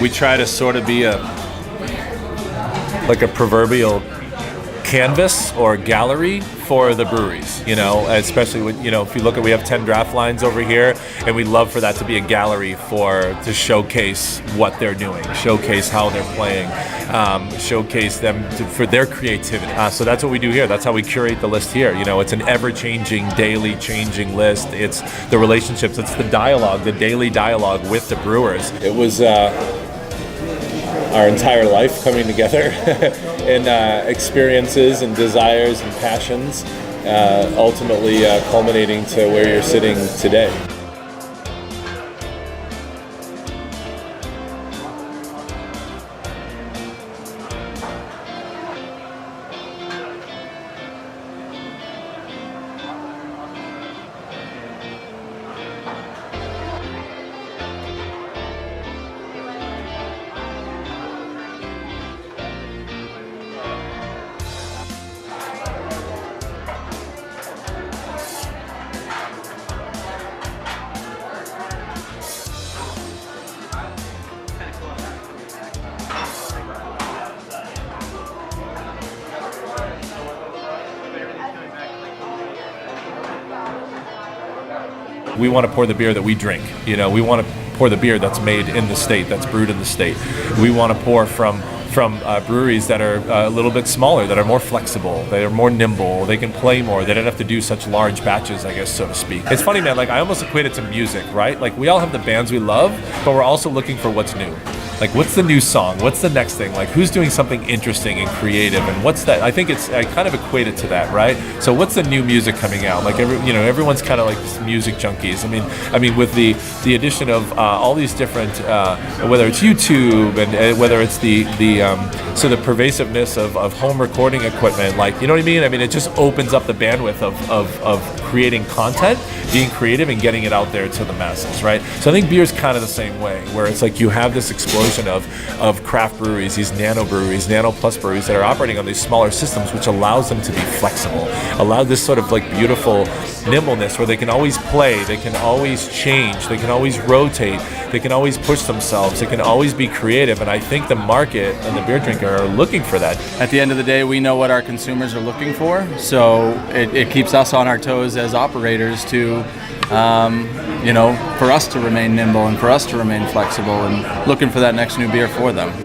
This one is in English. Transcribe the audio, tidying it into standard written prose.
we try to sort of be like a proverbial canvas or gallery for the breweries, you know, especially when, you know, if you look at, we have 10 draft lines over here, and we love for that to be a gallery to showcase what they're doing, showcase how they're playing, showcase them for their creativity. So that's what we do here. That's how we curate the list here. You know, it's an ever-changing, daily changing list. It's the relationships, it's the dialogue, the daily dialogue with the brewers. It was our entire life coming together in experiences and desires and passions, ultimately culminating to where you're sitting today. We want to pour the beer that we drink. You know, we want to pour the beer that's made in the state, that's brewed in the state. We want to pour from breweries that are a little bit smaller, that are more flexible, that are more nimble, they can play more, they don't have to do such large batches, I guess, so to speak. It's funny, man, like I almost equate it to music, right? Like we all have the bands we love, but we're also looking for what's new. Like, what's the new song? What's the next thing? Like, who's doing something interesting and creative? And what's that? I think I kind of equate it to that, right? So, what's the new music coming out? Like, everyone's kind of like music junkies. I mean, with the addition of all these different, whether it's YouTube and whether it's the pervasiveness of home recording equipment, like, you know what I mean? I mean, it just opens up the bandwidth of creating content, being creative, and getting it out there to the masses, right? So, I think beer is kind of the same way, where it's like you have this explosion of craft breweries, these nano breweries, nano plus breweries that are operating on these smaller systems, which allows them to be flexible, allow this sort of like beautiful nimbleness where they can always play, they can always change, they can always rotate, they can always push themselves, they can always be creative. And I think the market and the beer drinker are looking for that. At the end of the day, we know what our consumers are looking for, so it keeps us on our toes as operators to for us to remain nimble and for us to remain flexible and looking for that next new beer for them.